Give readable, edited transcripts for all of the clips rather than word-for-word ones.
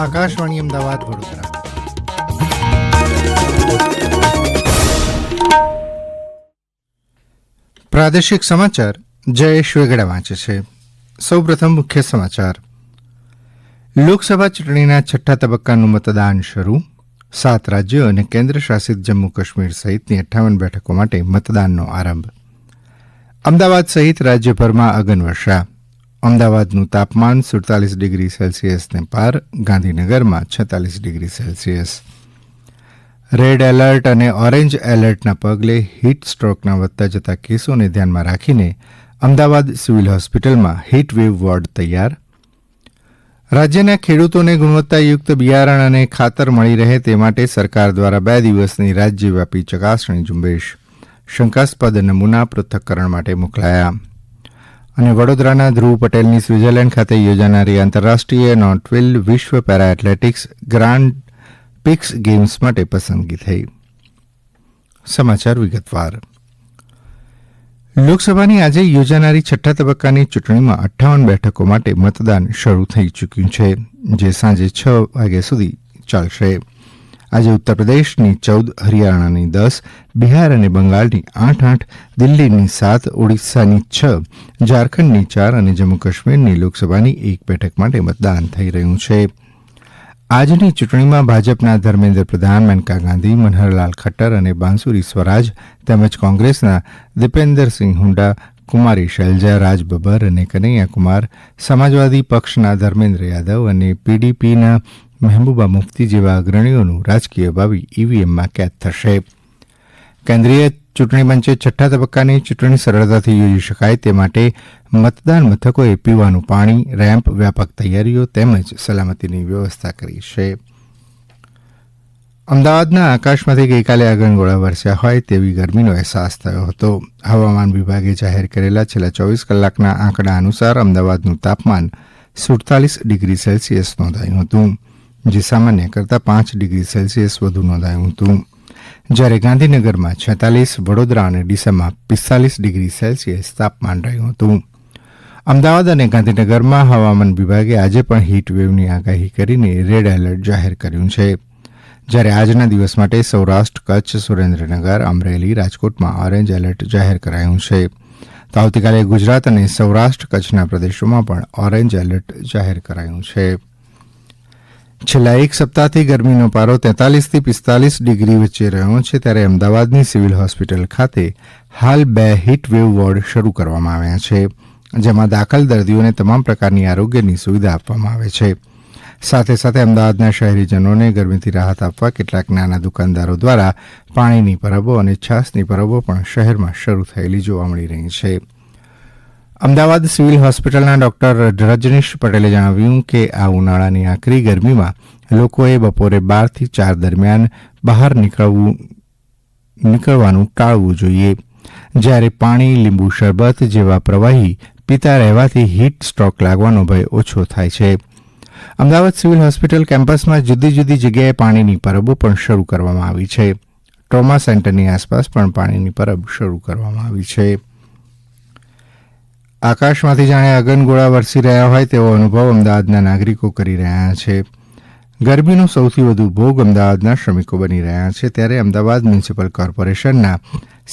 આકાશવાણી અમદાવાદ વડોદરા. પ્રાદેશિક સમાચાર જયેશ વેગડા વાંચે છે. સૌપ્રથમ મુખ્ય સમાચાર. લોકસભા ચૂંટણીના છઠ્ઠા તબક્કાનું મતદાન શરૂ. 7 રાજ્યો અને કેન્દ્ર શાસિત જમ્મુ કાશ્મીર સહિતની 58 બેઠકો માટે મતદાનનો આરંભ. અમદાવાદ સહિત રાજ્યભરમાં અગનવર્ષા. અમદાવાદનું તાપમાન 47 ડિગ્રી સેલ્સિયસને પાર, ગાંધીનગરમાં 46 ડિગ્રી સેલ્સિયસ. રેડ એલર્ટ અને ઓરેન્જ એલર્ટના પગલે હીટ સ્ટ્રોકના વધતા જતા કેસોને ધ્યાનમાં રાખીને અમદાવાદ સિવિલ હોસ્પિટલમાં હીટ વેવ વોર્ડ તૈયાર. રાજ્યના ખેડૂતોને ગુણવત્તાયુક્ત બિયારણ અને ખાતર મળી રહે તે માટે સરકાર દ્વારા 2 દિવસની રાજ્યવ્યાપી ચકાસણી ઝુંબેશ. શંકાસ્પદ નમૂના પૃથ્થકરણ માટે મોકલાયા. અને વડોદરાના ધ્રુવ પટેલની સ્વિટ્ઝરલેન્ડ ખાતે યોજાનારી આંતરરાષ્ટ્રીય નોટવેલ વિશ્વ para athletics grand picks games માટે પસંદગી થઈ. સમાચાર વિગતવાર. લોકસભાની આજે યોજાનારી છઠ્ઠા તબક્કાની ચૂંટણીમાં 58 બેઠકો માટે મતદાન શરૂ થઈ ચૂક્યું છે, જે સાંજે 6 વાગ્યા સુધી ચાલશે. આજે ઉત્તરપ્રદેશની 14, હરિયાણાની 10, બિહાર અને બંગાળની 8, દિલ્હીની 7, ઓડિશાની 6, ઝારખંડની 4 અને જમ્મુ કાશ્મીરની લોકસભાની 1 બેઠક માટે મતદાન થઈ રહ્યું છે. આજની ચૂંટણીમાં ભાજપના ધર્મેન્દ્ર પ્રધાન, મેનકા ગાંધી, મનહરલાલ ખટ્ટર અને બાંસુરી સ્વરાજ તેમજ કોંગ્રેસના દીપેન્દરસિંહ હુંડા, કુમારી શૈલજા, રાજ બબ્બર અને કનૈયા કુમાર, સમાજવાદી પક્ષના ધર્મેન્દ્ર યાદવ અને પીડીપીના મહેબૂબા મુફ્તી જેવા અગ્રણીઓનું રાજકીય ભાવિ ઈવીએમમાં કેદ થશે. કેન્દ્રીય ચૂંટણી પંચે છઠ્ઠા તબક્કાની ચૂંટણી સરળતાથી યોજી શકાય તે માટે મતદાન મથકોએ પીવાનું પાણી, રેમ્પ, વ્યાપક તૈયારીઓ તેમજ સલામતીની વ્યવસ્થા કરી છે. અમદાવાદના આકાશમાંથી ગઈકાલે આગનગોળા વરસ્યા હોય તેવી ગરમીનો અહેસાસ થયો હતો. હવામાન વિભાગે જાહેર કરેલા છેલ્લા 24 કલાકના આંકડા અનુસાર અમદાવાદનું તાપમાન 47 ડિગ્રી સેલ્સિયસ નોંધાયું હતું, જે સામાન્ય કરતાં 5 ડિગ્રી સેલ્સિયસ વધુ નોંધાયું હતું. જ્યારે ગાંધીનગરમાં 46, વડોદરા અને ડીસામાં 45 ડિગ્રી સેલ્સિયસ તાપમાન રહ્યું હતું. અમદાવાદ અને ગાંધીનગરમાં હવામાન વિભાગે આજે પણ હીટવેવની આગાહી કરીને રેડ એલર્ટ જાહેર કર્યું છે. જ્યારે આજના દિવસ માટે સૌરાષ્ટ્ર, કચ્છ, સુરેન્દ્રનગર, અમરેલી, રાજકોટમાં ઓરેન્જ એલર્ટ જાહેર કરાયું છે. તો આવતીકાલે ગુજરાત અને સૌરાષ્ટ્ર કચ્છના પ્રદેશોમાં પણ ઓરેન્જ એલર્ટ જાહેર કરાયું છે. છેલ્લા એક સપ્તાહથી ગરમીનો પારો 43 થી 45 ડિગ્રી વચ્ચે રહ્યો છે. ત્યારે અમદાવાદની સિવિલ હોસ્પિટલ ખાતે હાલ 2 હીટવેવ વોર્ડ શરૂ કરવામાં આવ્યા છે, જેમાં દાખલ દર્દીઓને તમામ પ્રકારની આરોગ્યની સુવિધા આપવામાં આવે છે. સાથે સાથે અમદાવાદના શહેરીજનોને ગરમીથી રાહત આપવા કેટલાક નાના દુકાનદારો દ્વારા પાણીની પરબો અને છાસની પરબો પણ શહેરમાં શરૂ થયેલી જોવા મળી રહી છે. અમદાવાદ સિવિલ હોસ્પિટલના ડોક્ટર રજનીશ પટેલે જણાવ્યું કે આ ઉનાળાની આકરી ગરમીમાં લોકોએ બપોરે 12 થી 4 દરમિયાન બહાર નીકળવાનું ટાળવું જોઈએ. જ્યારે પાણી, લીંબુ શરબત જેવા પ્રવાહી પીતા રહેવાથી હીટ સ્ટ્રોક લાગવાનો ભય ઓછો થાય છે. અમદાવાદ સિવિલ હોસ્પિટલ કેમ્પસમાં જુદી જુદી જગ્યાએ પાણીની પરબો પણ શરૂ કરવામાં આવી છે. ટ્રોમા સેન્ટરની આસપાસ પણ પાણીની પરબ શરૂ કરવામાં આવી છે. આકાશમાંથી જાણે અગનગોળા વરસી રહ્યા હોય તેવો અનુભવ અમદાવાદના નાગરિકો કરી રહ્યા છે. ગરમીનો સૌથી વધુ ભોગ અમદાવાદના શ્રમિકો બની રહ્યા છે. ત્યારે અમદાવાદ મ્યુનિસિપલ કોર્પોરેશનના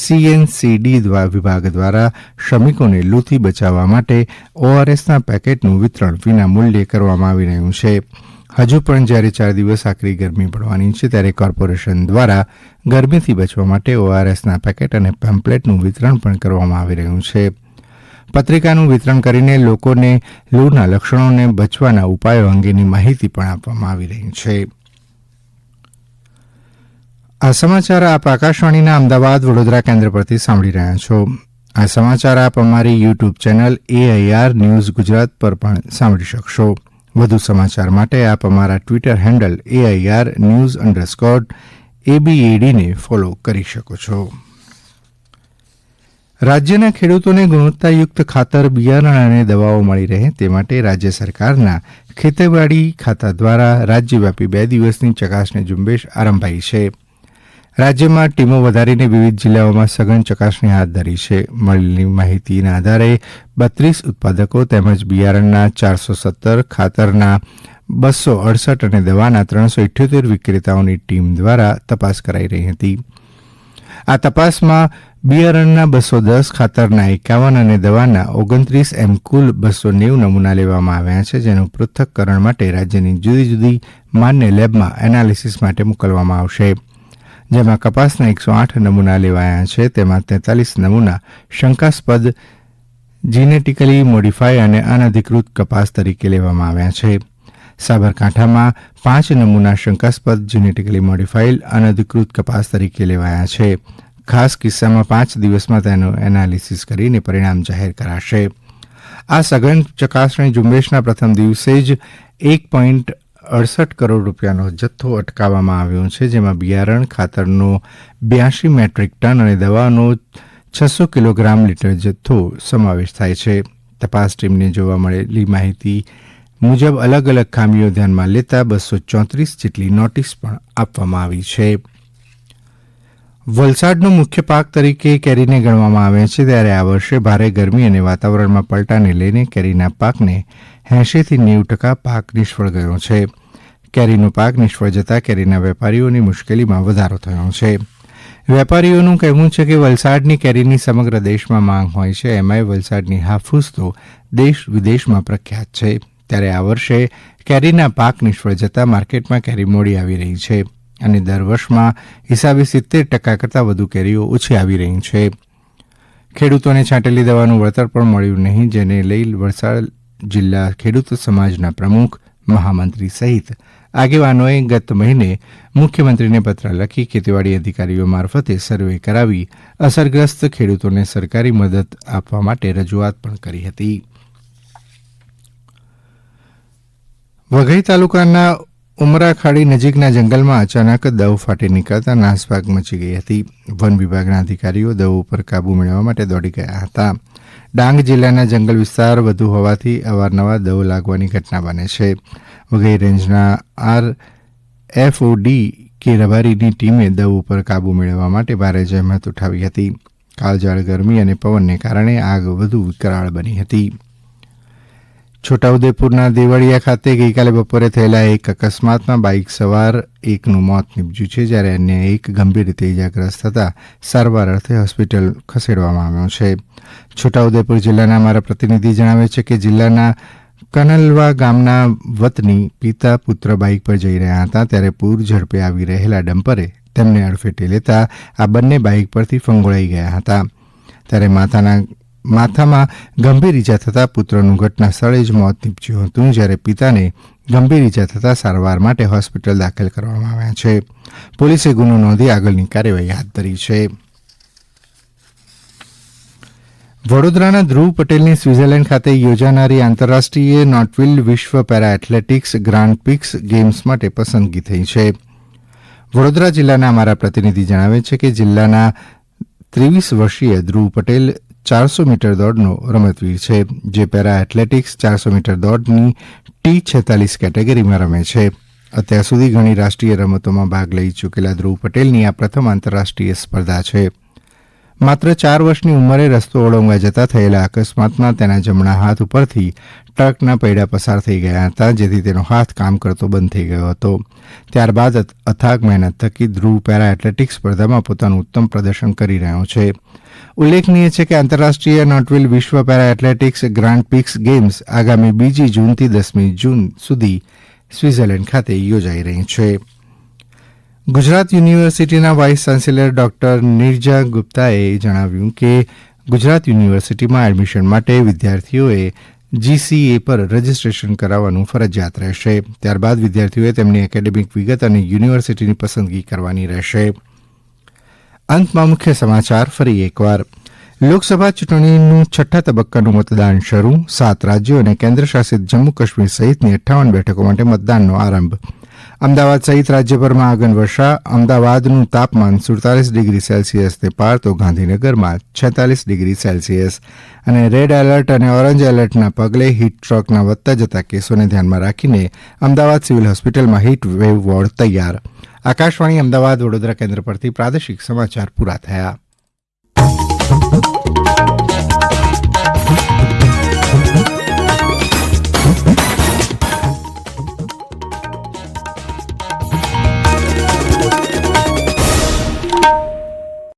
CNCD વિભાગ દ્વારા શ્રમિકોને લૂથી બચાવવા માટે ORSના પેકેટનું વિતરણ વિના મૂલ્યે કરવામાં આવી રહ્યું છે. હજુ પણ જ્યારે 4 દિવસ આકરી ગરમી પડવાની છે ત્યારે કોર્પોરેશન દ્વારા ગરમીથી બચવા માટે ORSના પેકેટ અને પેમ્પલેટનું વિતરણ પણ કરવામાં આવી રહ્યું છે. પત્રિકાનું વિતરણ કરીને લોકોને લૂના લક્ષણોને બચવાના ઉપાયો અંગેની માહિતી પણ આપવામાં આવી રહી છે. આ સમાચાર આપ આકાશવાણીના અમદાવાદ વડોદરા કેન્દ્ર પરથી સાંભળી રહ્યા છો. આ સમાચાર આપ અમારી YouTube channel AIR news Gujarat પર પણ સાંભળી શકશો. વધુ સમાચાર માટે આપ અમારા ટ્વિટર હેન્ડલ AIR_news_ABADને ફોલો કરી શકો છો. રાજ્યના ખેડૂતોને ગુણવત્તાયુક્ત ખાતર, બિયારણ અને દવાઓ મળી રહે તે માટે રાજ્ય સરકારના ખેતીવાડી ખાતા દ્વારા રાજ્યવ્યાપી 2 દિવસની ચકાસણી ઝુંબેશ આરંભાઈ છે. રાજ્યમાં ટીમો વધારીને વિવિધ જિલ્લાઓમાં સઘન ચકાસણી હાથ ધરી છે. મળેલી માહિતીના આધારે 32 ઉત્પાદકો તેમજ બિયારણના 417, ખાતરના 268 અને દવાના 378 વિક્રેતાઓની ટીમ દ્વારા તપાસ કરાઈ રહી હતી. આ તપાસમાં બિયારણના 210, ખાતરના 51 અને દવાના 29 એમ કુલ 290 નમૂના લેવામાં આવ્યા છે, જેનું પૃથ્થકરણ માટે રાજ્યની જુદી જુદી માન્ય લેબમાં એનાલિસિસ માટે મોકલવામાં આવશે. જેમાં કપાસના 108 નમૂના લેવાયા છે, તેમાં 43 નમૂના શંકાસ્પદ જીનેટિકલી મોડિફાય અને અનધિકૃત કપાસ તરીકે લેવામાં આવ્યા છે. સાબરકાંઠામાં 5 નમૂના શંકાસ્પદ જીનેટિકલી મોડિફાઈડ અનધિકૃત કપાસ તરીકે લેવાયા છે. ખાસ કિસ્સામાં 5 દિવસમાં તેનું એનાલિસિસ કરીને પરિણામ જાહેર કરાશે. આ સઘન ચકાસણી ઝુંબેશના પ્રથમ દિવસે જ 1.68 કરોડ રૂપિયાનો જથ્થો અટકાવવામાં આવ્યો છે, જેમાં બિયારણ, ખાતરનો 82 મેટ્રિક ટન અને દવાનો 600 કિલોગ્રામ લીટર જથ્થો સમાવેશ થાય છે. તપાસ ટીમને જોવા મળેલી માહિતી મુજબ અલગ અલગ ખામીઓ ધ્યાનમાં લેતા 234 જેટલી નોટિસ પણ આપવામાં આવી છે. વલસાડનો મુખ્ય પાક તરીકે કેરીને ગણવામાં આવે છે, ત્યારે આ વર્ષે ભારે ગરમી અને વાતાવરણમાં પલટાને લઈને કેરીના પાકને 80 થી 90% પાક નિષ્ફળ ગયો છે. કેરીનો પાક નિષ્ફળ જતાં કેરીના વેપારીઓની મુશ્કેલીમાં વધારો થયો છે. વેપારીઓનું કહેવું છે કે વલસાડની કેરીની સમગ્ર દેશમાં માંગ હોય છે, એમાંય વલસાડની હાફૂસ તો દેશ વિદેશમાં પ્રખ્યાત છે. ત્યારે આ વર્ષે કેરીના પાક નિષ્ફળ જતાં માર્કેટમાં કેરી મોડી આવી રહી છે અને દર વર્ષમાં હિસાબે 70% કરતાં વધુ કેરીઓ ઓછી આવી રહી છે. ખેડૂતોને છાંટેલી દવાનું વળતર પણ મળ્યું નહીં, જેને લઈ વલસાડ જિલ્લા ખેડૂત સમાજના પ્રમુખ, મહામંત્રી સહિત આગેવાનોએ ગત મહિને મુખ્યમંત્રીને પત્ર લખી ખેતીવાડી અધિકારીઓ મારફતે સર્વે કરાવી અસરગ્રસ્ત ખેડૂતોને સરકારી મદદ આપવા માટે રજૂઆત પણ કરી હતી. વઘઈ તાલુકાના ઉમરાખાડી નજીકના જંગલમાં અચાનક દવ ફાટી નીકળતા નાસભાગ મચી ગઈ હતી. વન વિભાગના અધિકારીઓ દવ ઉપર કાબૂ મેળવવા માટે દોડી ગયા હતા. ડાંગ જિલ્લાના જંગલ વિસ્તાર વધુ હોવાથી અવારનવાર દવ લાગવાની ઘટના બને છે. વઘઈ રેન્જના RFOD કે રબારીની ટીમે દવ ઉપર કાબૂ મેળવવા માટે ભારે જહેમત ઉઠાવી હતી. કાળઝાળ ગરમી અને પવનને કારણે આગ વધુ વિકરાળ બની હતી. છોટાઉદેપુરના દેવળિયા ખાતે ગઈકાલે બપોરે થયેલા એક અકસ્માતમાં બાઇક સવાર એકનું મોત નીપજ્યું છે, જ્યારે અન્ય એક ગંભીર રીતે ઇજાગ્રસ્ત થતાં સારવાર અર્થે હોસ્પિટલ ખસેડવામાં આવ્યો છે. છોટાઉદેપુર જિલ્લાના અમારા પ્રતિનિધિ જણાવે છે કે જિલ્લાના કનલવા ગામના વતની પિતા પુત્ર બાઇક પર જઈ રહ્યા હતા, ત્યારે પૂર ઝડપે આવી રહેલા ડમ્પરે તેમને અડફેટે લેતા આ બંને બાઇક પરથી ફંગોળાઈ ગયા હતા. ત્યારે માથામાં ગંભીર ઈજા થતાં પુત્રનું ઘટના સ્થળે જ મોત નીપજ્યું હતું, જ્યારે પિતાને ગંભીર ઈજા થતાં સારવાર માટે હોસ્પિટલ દાખલ કરવામાં આવ્યા છે. પોલીસે ગુનો નોંધી આગળની કાર્યવાહી હાથ ધરી છે. વડોદરાના ધ્રુવ પટેલની સ્વિટ્ઝરલેન્ડ ખાતે યોજાનારી આંતરરાષ્ટ્રીય નોટવિલ વિશ્વ para athletics grand picks games માટે પસંદગી થઈ છે. વડોદરા જિલ્લાના અમારા પ્રતિનિધિ જણાવે છે કે જિલ્લાના 23 વર્ષીય ધ્રુવ પટેલ 400 મીટર દોડનો રમતવીર છે, જે પેરા એથ્લેટિક્સ 400 મીટર દોડની T46 કેટેગરીમાં રમે છે. અત્યાર સુધી ઘણી રાષ્ટ્રીય રમતોમાં ભાગ લઈ ચૂકેલા ધ્રુવ પટેલની આ પ્રથમ આંતરરાષ્ટ્રીય સ્પર્ધા છે. માત્ર 4 વર્ષની ઉંમરે રસ્તો ઓળંગવા જતાં થયેલા અકસ્માતમાં તેના જમણા હાથ ઉપરથી ટ્રકના પૈડા પસાર થઈ ગયા હતા, જેથી તેનો હાથ કામ કરતો બંધ થઈ ગયો હતો. ત્યારબાદ અથાગ મહેનત થકી ધ્રુવ પેરા એથ્લેટિક્સ સ્પર્ધામાં પોતાનું ઉત્તમ પ્રદર્શન કરી રહ્યો છે. ઉલ્લેખનીય છે કે આંતરરાષ્ટ્રીય નોટવિલ વિશ્વ para athletics grand picks games આગામી 2 જૂનથી 10મી જૂન સુધી સ્વિટ્ઝરલેન્ડ ખાતે યોજાઈ રહી છે. ગુજરાત યુનિવર્સિટીના વાઇસ ચાન્સેલર ડોક્ટર નિરજા ગુપ્તાએ જણાવ્યું કે ગુજરાત યુનિવર્સિટીમાં એડમિશન માટે વિદ્યાર્થીઓએ GCA પર રજીસ્ટ્રેશન કરાવવાનું ફરજિયાત રહેશે. ત્યારબાદ વિદ્યાર્થીઓએ તેમની એકેડેમિક વિગત અને યુનિવર્સિટીની પસંદગી કરવાની રહેશે. અંતમાં મુખ્ય સમાચાર ફરી એકવાર. લોકસભા ચૂંટણીનું 6ઠ્ઠા તબક્કાનું મતદાન શરૂ. 7 રાજ્યો અને કેન્દ્રશાસિત જમ્મુ કાશ્મીર સહિતની 58 બેઠકો માટે મતદાનનો આરંભ. અમદાવાદ સહિત રાજ્યભરમાં આગન વર્ષા. અમદાવાદનું તાપમાન 47 ડિગ્રી સેલ્સિયસને પાર તો ગાંધીનગરમાં 46 ડિગ્રી સેલ્સિયસ. અને રેડ એલર્ટ અને ઓરેન્જ એલર્ટના પગલે હીટસ્ટ્રોકના વધતા જતા કેસોને ધ્યાનમાં રાખીને અમદાવાદ સિવિલ હોસ્પિટલમાં હીટ વેવ વોર્ડ તૈયાર. આકાશવાણી અમદાવાદ વડોદરા કેન્દ્ર પરથી પ્રાદેશિક સમાચાર પૂરા થયા.